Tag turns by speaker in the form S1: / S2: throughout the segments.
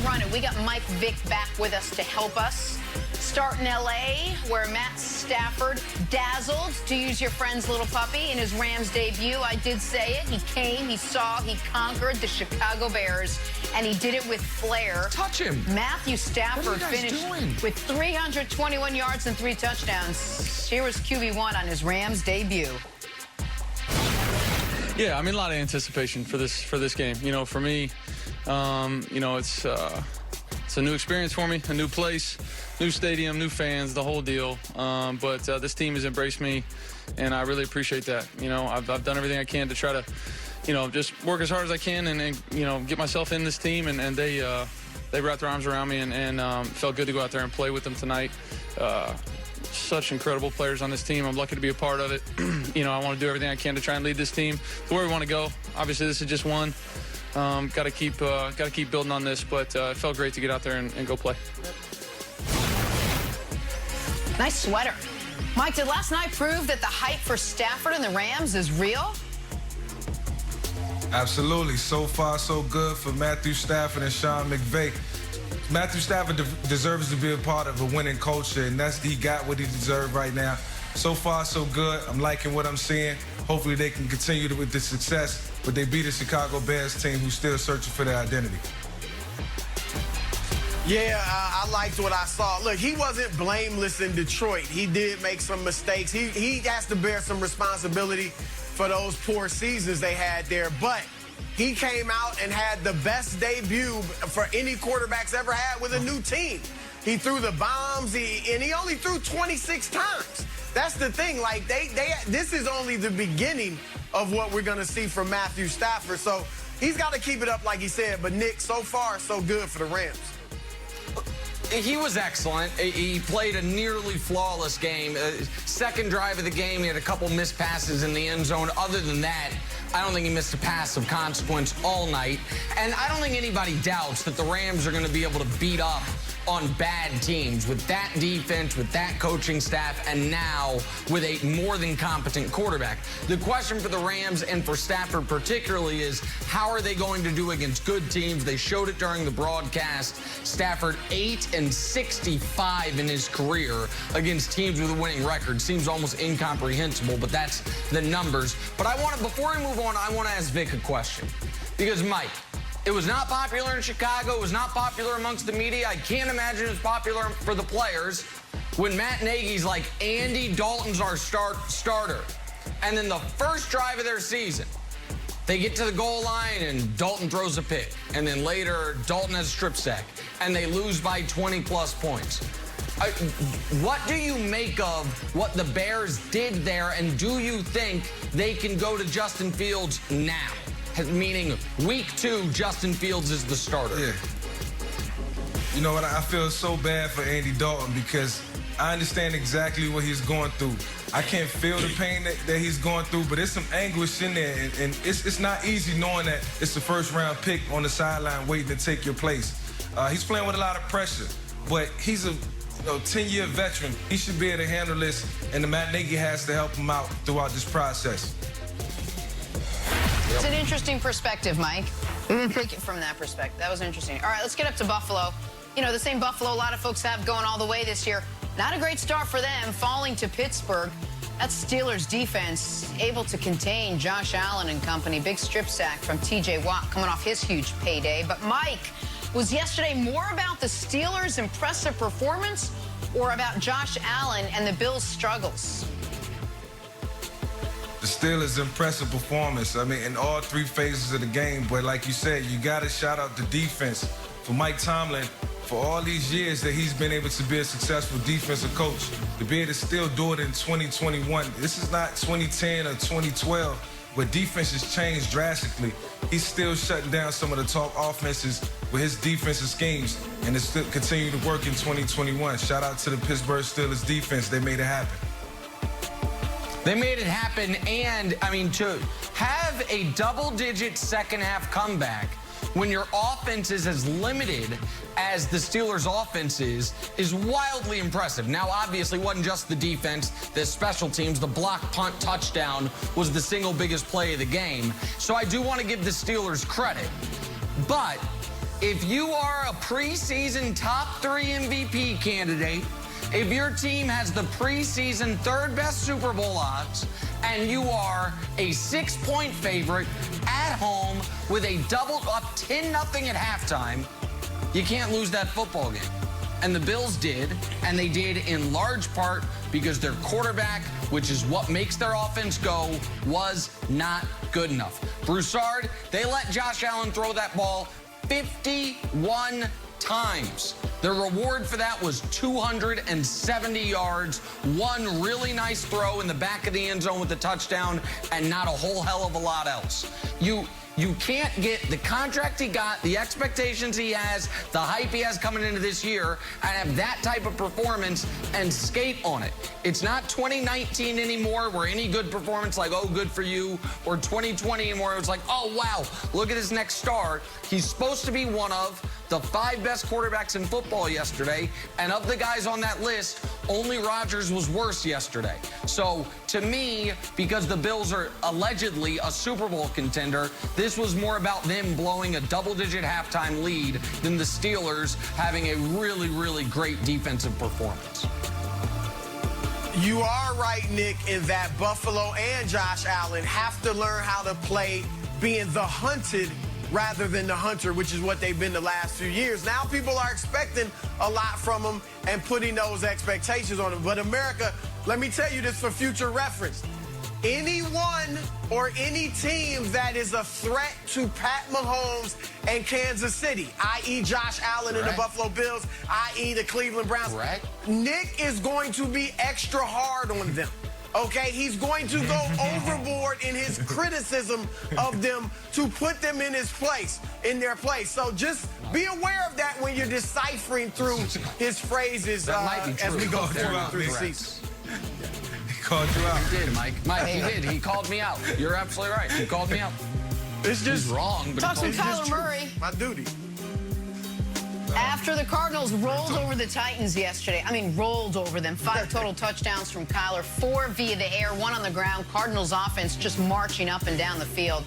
S1: run it. We got Mike Vick back with us to help us. Start in L.A., where Matt Stafford dazzled, to use your friend's little puppy, in his Rams debut. I did say it. He came, he saw, he conquered the Chicago Bears, and he did it with flair.
S2: Touch him.
S1: Matthew Stafford finished with 321 yards and 3 touchdowns. Here was QB1 on his Rams debut.
S3: Yeah, I mean, a lot of anticipation for this game. You know, for me, you know, it's a new experience for me, a new place, new stadium, new fans, the whole deal. But this team has embraced me, and I really appreciate that. You know, I've done everything I can to try to, you know, just work as hard as I can and you know, get myself in this team. And they wrapped their arms around me and felt good to go out there and play with them tonight. Such incredible players on this team. I'm lucky to be a part of it. You know, I want to do everything I can to try and lead this team to where we want to go. Obviously, this is just one. Got to keep building on this, but it felt great to get out there and go play.
S1: Nice sweater. Mike, did last night prove that the hype for Stafford and the Rams is real?
S4: Absolutely. So far, so good for Matthew Stafford and Sean McVay. Matthew Stafford deserves to be a part of a winning culture, and he got what he deserved right now. So far, so good. I'm liking what I'm seeing. Hopefully they can continue with the success, but they beat a Chicago Bears team who's still searching for their identity.
S5: Yeah, I liked what I saw. Look, he wasn't blameless in Detroit. He did make some mistakes. He has to bear some responsibility for those poor seasons they had there, but he came out and had the best debut for any quarterback's ever had with a new team. He threw the bombs, and he only threw 26 times. That's the thing. Like, this is only the beginning of what we're going to see from Matthew Stafford. So he's got to keep it up, like he said. But, Nick, so far, so good for the Rams.
S2: He was excellent. He played a nearly flawless game. Second drive of the game, he had a couple missed passes in the end zone. Other than that, I don't think he missed a pass of consequence all night. And I don't think anybody doubts that the Rams are going to be able to beat up on bad teams with that defense, with that coaching staff, and now with a more than competent quarterback. The question for the Rams and for Stafford particularly is, how are they going to do against good teams? They showed it during the broadcast. Stafford 8-65 in his career against teams with a winning record. Seems almost incomprehensible, but that's the numbers. But before we move on, I want to ask Vick a question. Because, Mike, it was not popular in Chicago. It was not popular amongst the media. I can't imagine it was popular for the players when Matt Nagy's like, Andy Dalton's our starter. And then the first drive of their season, they get to the goal line and Dalton throws a pick. And then later, Dalton has a strip sack. And they lose by 20-plus points. What do you make of what the Bears did there? And do you think they can go to Justin Fields now? Meaning week 2, Justin Fields is the starter.
S4: Yeah. You know what? I feel so bad for Andy Dalton because I understand exactly what he's going through. I can't feel the pain that he's going through, but there's some anguish in there. And it's not easy knowing that it's the first-round pick on the sideline waiting to take your place. He's playing with a lot of pressure, but he's a 10-year veteran. He should be able to handle this, and the Matt Nagy has to help him out throughout this process.
S1: It's an interesting perspective, Mike. Take it from that perspective. That was interesting. All right, let's get up to Buffalo. You know, the same Buffalo a lot of folks have going all the way this year. Not a great start for them, falling to Pittsburgh. That Steelers defense able to contain Josh Allen and company. Big strip sack from T.J. Watt coming off his huge payday. But, Mike, was yesterday more about the Steelers' impressive performance or about Josh Allen and the Bills' struggles?
S4: The Steelers' impressive performance, I mean, in all 3 phases of the game. But like you said, you got to shout out the defense for Mike Tomlin for all these years that he's been able to be a successful defensive coach. To be able to still do it in 2021. This is not 2010 or 2012, but defense has changed drastically. He's still shutting down some of the top offenses with his defensive schemes, and it's still continue to work in 2021. Shout out to the Pittsburgh Steelers defense. They made it happen.
S2: They made it happen, and, I mean, to have a double-digit second-half comeback when your offense is as limited as the Steelers' offense is wildly impressive. Now, obviously, it wasn't just the defense, the special teams. The block punt touchdown was the single biggest play of the game. So I do want to give the Steelers credit. But if you are a preseason top 3 MVP candidate, if your team has the preseason 3rd best Super Bowl odds, and you are a 6-point favorite at home with a double up 10-0 at halftime, you can't lose that football game. And the Bills did, and they did in large part because their quarterback, which is what makes their offense go, was not good enough. Broussard, they let Josh Allen throw that ball 51 times. The reward for that was 270 yards, one really nice throw in the back of the end zone with the touchdown, and not a whole hell of a lot else. You can't get the contract he got, the expectations he has, the hype he has coming into this year, and have that type of performance and skate on it. It's not 2019 anymore where any good performance like, oh, good for you, or 2020 anymore. It's like, oh, wow, look at this next star. He's supposed to be one of the 5 best quarterbacks in football yesterday, and of the guys on that list, only Rodgers was worse yesterday. So, to me, because the Bills are allegedly a Super Bowl contender, this was more about them blowing a double-digit halftime lead than the Steelers having a really, really great defensive performance.
S5: You are right, Nick, in that Buffalo and Josh Allen have to learn how to play being the hunted rather than the hunter, which is what they've been the last few years. Now people are expecting a lot from them and putting those expectations on them. But America, let me tell you this for future reference. Anyone or any team that is a threat to Pat Mahomes and Kansas City, i.e. Josh Allen and the Buffalo Bills, i.e. the Cleveland Browns, Nick is going to be extra hard on them. Okay, he's going to go overboard in his criticism of them to put them in their place. So just be aware of that when you're deciphering through his phrases as we go through the season.
S4: He called you out.
S2: He did, Mike. He did. He called me out. You're absolutely right. He called me out.
S5: It's just
S2: He's wrong, but
S1: talk some
S2: it's
S1: Kyler Murray.
S5: my duty.
S1: After the Cardinals rolled over the Titans yesterday, rolled over them. 5 total touchdowns from Kyler, 4 via the air, 1 on the ground. Cardinals offense just marching up and down the field.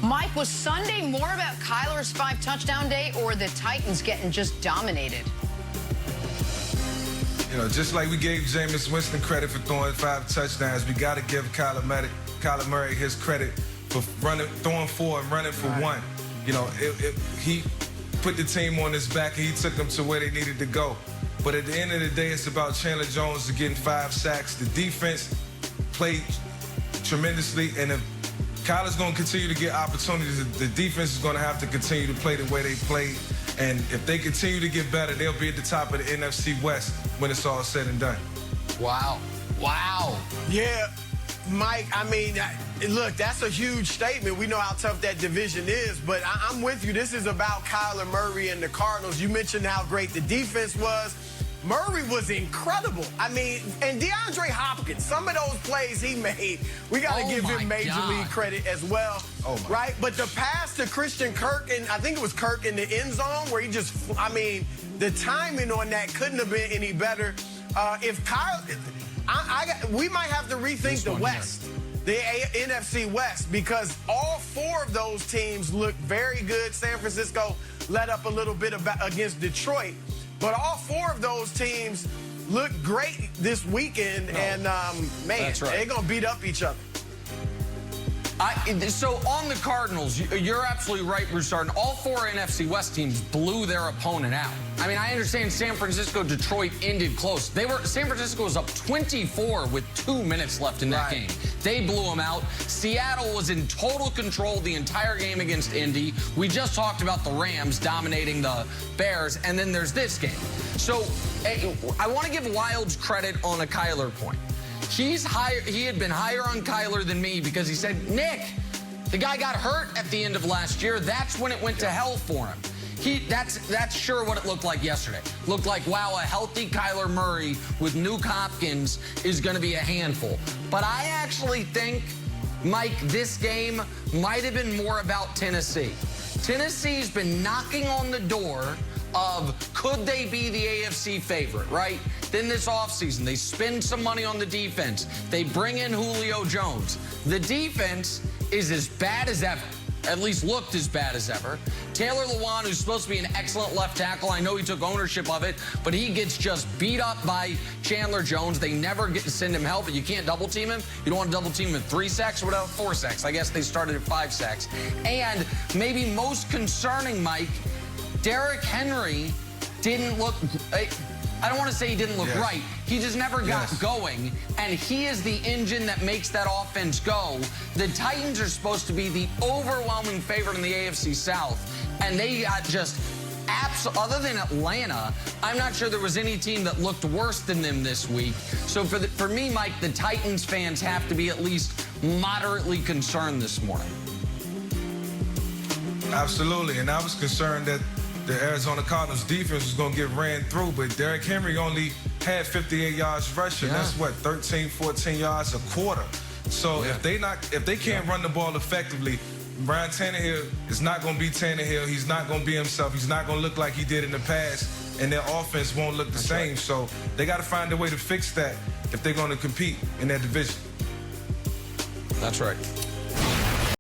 S1: Mike, was Sunday more about Kyler's 5-touchdown day or the Titans getting just dominated?
S4: You know, just like we gave Jameis Winston credit for throwing 5 touchdowns, we got to give Kyler Murray his credit for throwing 4 and running for 1. You know, he put the team on his back and he took them to where they needed to go. But at the end of the day, it's about Chandler Jones getting 5 sacks. The defense played tremendously, and if Kyler's going to continue to get opportunities, the defense is going to have to continue to play the way they played. And if they continue to get better, they'll be at the top of the NFC West when it's all said and done.
S2: Wow. Wow.
S5: Yeah, Mike, look, that's a huge statement. We know how tough that division is, but I'm with you. This is about Kyler Murray and the Cardinals. You mentioned how great the defense was. Murray was incredible. And DeAndre Hopkins, some of those plays he made, we got to give him major league credit as well, right? But the pass to Christian Kirk, and I think it was Kirk in the end zone, where he just, the timing on that couldn't have been any better. If Kyler, we might have to rethink the West, the NFC West, because all 4 of those teams look very good. San Francisco let up a little bit against Detroit. But all 4 of those teams look great this weekend, and, they're going to beat up each other.
S2: So on the Cardinals, you're absolutely right, Broussard. All 4 NFC West teams blew their opponent out. I understand San Francisco, Detroit ended close. San Francisco was up 24 with 2 minutes left in that game. They blew them out. Seattle was in total control the entire game against Indy. We just talked about the Rams dominating the Bears, and then there's this game. So I want to give Wilds credit on a Kyler point. He had been higher on Kyler than me because he said, Nick, the guy got hurt at the end of last year. That's when it went to hell for him. That's sure what it looked like yesterday. Looked like, wow, a healthy Kyler Murray with Nuke Hopkins is going to be a handful. But I actually think, Mike, this game might have been more about Tennessee. Tennessee's been knocking on the door of could they be the AFC favorite, right? Then this offseason, they spend some money on the defense. They bring in Julio Jones. The defense is as bad as ever. at least looked as bad as ever. Taylor Lewan, who's supposed to be an excellent left tackle, I know he took ownership of it, but he gets just beat up by Chandler Jones. They never get to send him help, but you can't double team him. You don't want to double team him at 3 sacks or whatever, 4 sacks. I guess they started at 5 sacks. And maybe most concerning, Mike, Derrick Henry didn't look, I don't want to say he didn't look right. He just never got going, and he is the engine that makes that offense go. The Titans are supposed to be the overwhelming favorite in the AFC South, and they got just other than Atlanta, I'm not sure there was any team that looked worse than them this week. So for me, Mike, the Titans fans have to be at least moderately concerned this morning.
S4: Absolutely, and I was concerned that the Arizona Cardinals defense was going to get ran through, but Derrick Henry only had 58 yards rushing. That's what, 13, 14 yards a quarter. So if they can't run the ball effectively, Brian Tannehill is not going to be Tannehill. He's not going to be himself. He's not going to look like he did in the past, and their offense won't look the same. So they got to find a way to fix that if they're going to compete in that division.
S2: That's right.